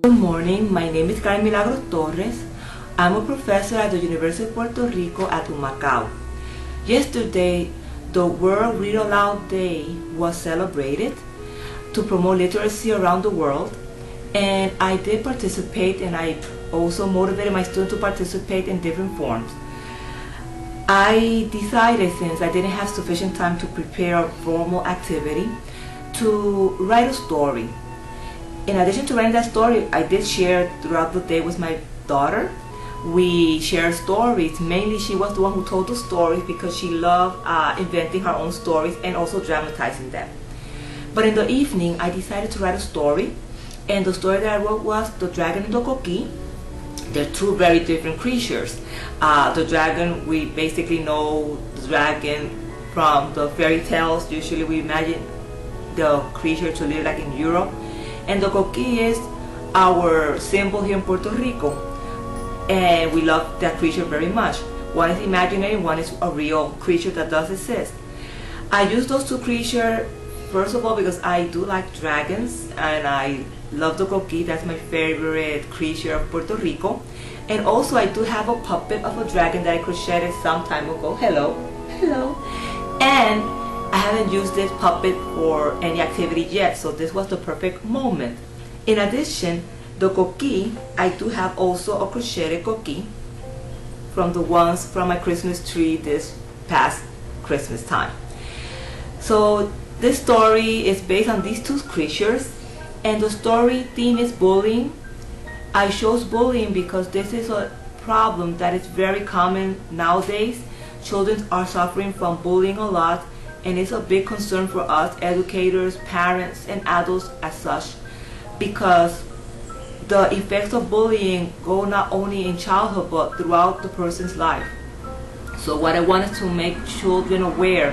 Good morning, my name is Carmen Milagros Torres. I'm a professor at the University of Puerto Rico at Humacao. Yesterday, the World Read Aloud Day was celebrated to promote literacy around the world, and I did participate, and I also motivated my students to participate in different forms. I decided, since I didn't have sufficient time to prepare a formal activity, to write a story. In addition to writing that story, I did share throughout the day with my daughter. We shared stories. Mainly, she was the one who told the stories because she loved inventing her own stories and also dramatizing them. But in the evening, I decided to write a story, and the story that I wrote was The Dragon and the Coqui. They're two very different creatures. The dragon, we basically know the dragon from the fairy tales. Usually we imagine the creature to live like in Europe. And the Coqui is our symbol here in Puerto Rico. And we love that creature very much. One is imaginary, one is a real creature that does exist. I use those two creatures, first of all, because I do like dragons, and I love the Coqui. That's my favorite creature of Puerto Rico. And also I do have a puppet of a dragon that I crocheted some time ago. Hello. And I haven't used this puppet for any activity yet, so this was the perfect moment. In addition, the Coqui, I do have also a crocheted Coqui from the ones from my Christmas tree this past Christmas time. So this story is based on these two creatures, and the story theme is bullying. I chose bullying because this is a problem that is very common nowadays. Children are suffering from bullying a lot, and it's a big concern for us educators, parents, and adults as such, because the effects of bullying go not only in childhood but throughout the person's life. So what I wanted to make children aware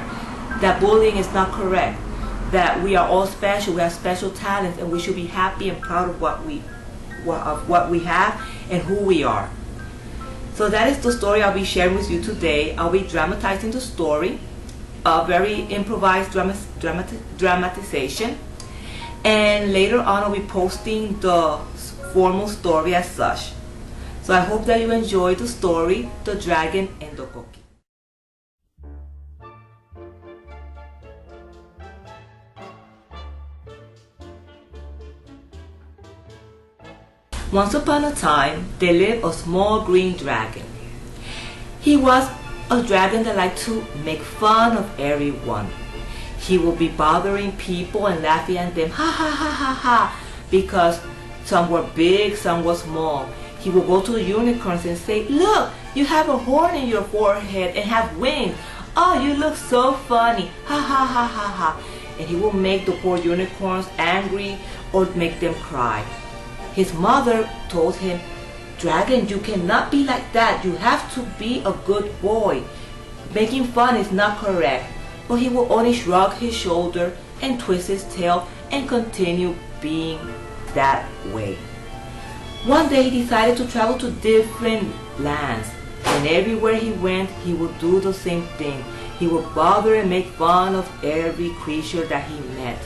that bullying is not correct, that we are all special, we have special talents, and we should be happy and proud of what we have and who we are. So that is the story I'll be sharing with you today. I'll be dramatizing the story, a very improvised dramatization, and later on I'll be posting the formal story as such. So I hope that you enjoy the story, The Dragon and the Coqui. Once upon a time, there lived a small green dragon. He was a dragon that liked to make fun of everyone. He would be bothering people and laughing at them, ha ha ha ha ha, because some were big, some were small. He would go to the unicorns and say, look, you have a horn in your forehead and have wings. Oh, you look so funny, ha ha ha ha ha. And he would make the poor unicorns angry or make them cry. His mother told him, Dragon, you cannot be like that. You have to be a good boy. Making fun is not correct. But he will only shrug his shoulder and twist his tail and continue being that way. One day he decided to travel to different lands, and everywhere he went he would do the same thing. He would bother and make fun of every creature that he met.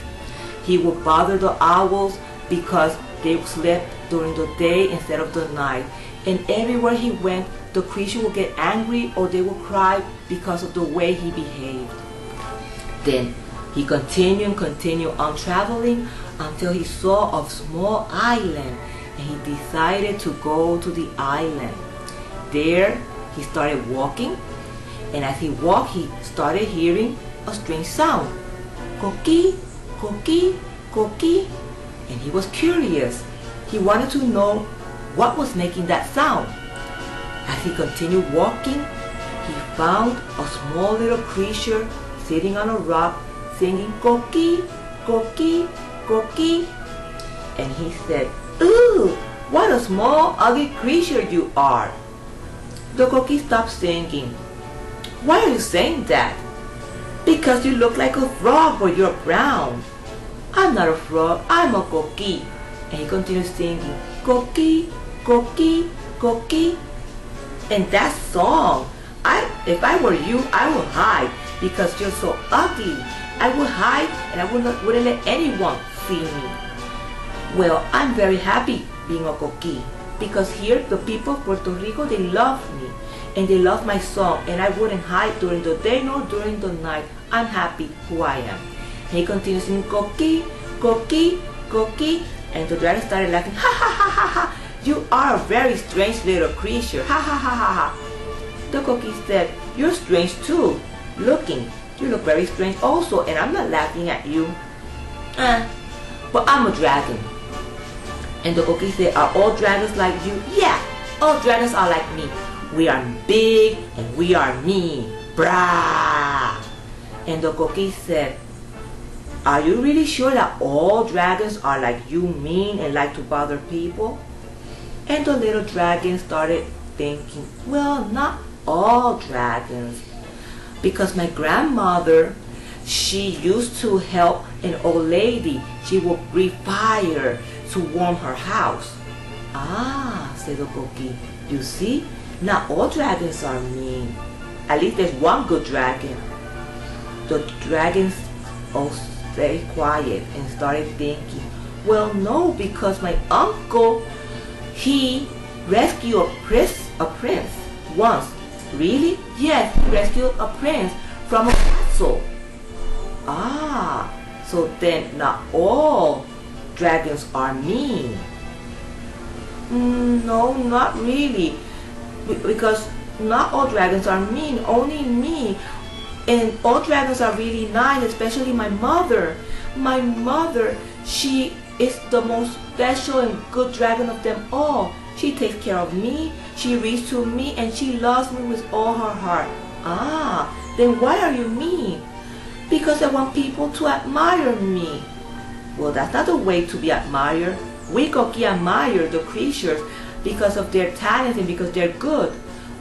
He would bother the owls because they slept during the day instead of the night. And everywhere he went, the creature would get angry or they would cry because of the way he behaved. Then he continued on traveling until he saw a small island, and he decided to go to the island. There he started walking, and as he walked he started hearing a strange sound. Coqui, Coqui, Coqui. And he was curious. He wanted to know what was making that sound. As he continued walking, he found a small little creature sitting on a rock singing Coqui, Coqui, Coqui. And he said, ooh, what a small ugly creature you are. The Coqui stopped singing. Why are you saying that? Because you look like a frog, but you're brown. I'm not a frog, I'm a Coqui. And he continued singing, Coqui, Coqui, Coqui. And that song, if I were you, I would hide because you're so ugly. I would hide and I wouldn't let anyone see me. Well, I'm very happy being a Coqui, because here the people of Puerto Rico, they love me and they love my song, and I wouldn't hide during the day nor during the night. I'm happy who I am. And he continues singing Coqui, Coqui, Coqui, and the dragon started laughing. Ha ha ha ha ha! You are a very strange little creature. Ha ha ha ha ha! The Coqui said, you're strange too. You look very strange also, and I'm not laughing at you. But I'm a dragon. And the Coqui said, are all dragons like you? Yeah, all dragons are like me. We are big and we are mean. Brah! And the Coqui said, are you really sure that all dragons are like you, mean and like to bother people? And the little dragon started thinking, well, not all dragons. Because my grandmother, she used to help an old lady. She would breathe fire to warm her house. Ah, said the Coqui, you see, not all dragons are mean. At least there's one good dragon. The dragons all stayed quiet and started thinking, well, no, because my uncle, he rescued a prince once. Really? Yes, he rescued a prince from a castle. Ah, so then not all dragons are mean. No, not really. Because not all dragons are mean, only me. And all dragons are really nice, especially my mother. My mother, she is the most special and good dragon of them all. She takes care of me, she reads to me, and she loves me with all her heart. Ah, then why are you mean? Because I want people to admire me. Well, that's not the way to be admired. We Coqui admire the creatures because of their talents and because they're good.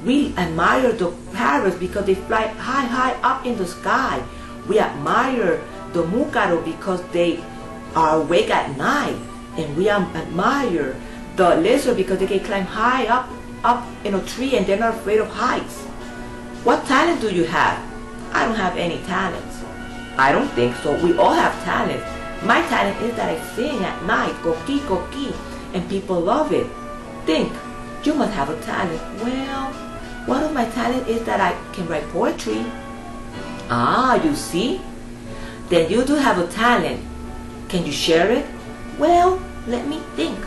We admire the parrots because they fly high, high up in the sky. We admire the mucaro because they are awake at night. And we admire the lizard because they can climb high up in a tree and they're not afraid of heights. What talent do you have? I don't have any talents. I don't think so. We all have talents. My talent is that I sing at night, Coqui, Coqui, and people love it. Think, you must have a talent. Well, one of my talents is that I can write poetry. Ah, you see? Then you do have a talent. Can you share it? Well, let me think.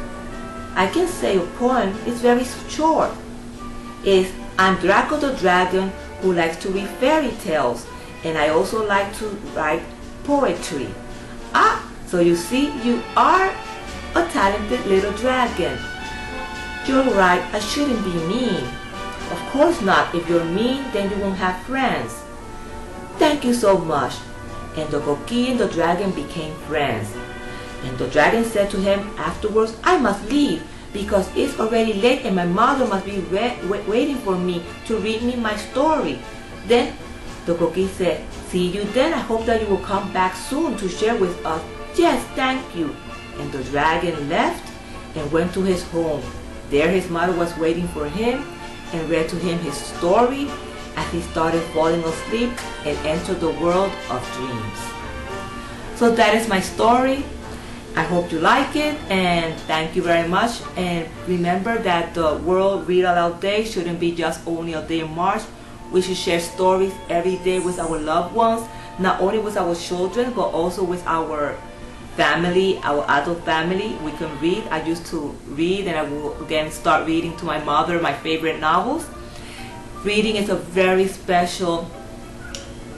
I can say a poem. It's very short. It's, I'm Draco the dragon who likes to read fairy tales, and I also like to write poetry. Ah, so you see, you are a talented little dragon. You're right, I shouldn't be mean. Of course not. If you're mean, then you won't have friends. Thank you so much. And the Coqui and the dragon became friends. And the dragon said to him afterwards, I must leave because it's already late and my mother must be waiting for me to read me my story. Then the Coqui said, see you then. I hope that you will come back soon to share with us. Yes, thank you. And the dragon left and went to his home. There his mother was waiting for him and read to him his story as he started falling asleep and entered the world of dreams. So that is my story. I hope you like it and thank you very much. And remember that the World Read Aloud Day shouldn't be just only a day in March. We should share stories every day with our loved ones, not only with our children, but also with our family, our adult family. We can read. I used to read and I will again start reading to my mother my favorite novels. Reading is a very special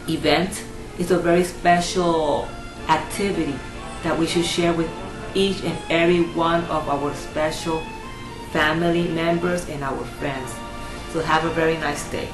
event. It's a very special activity that we should share with each and every one of our special family members and our friends. So have a very nice day.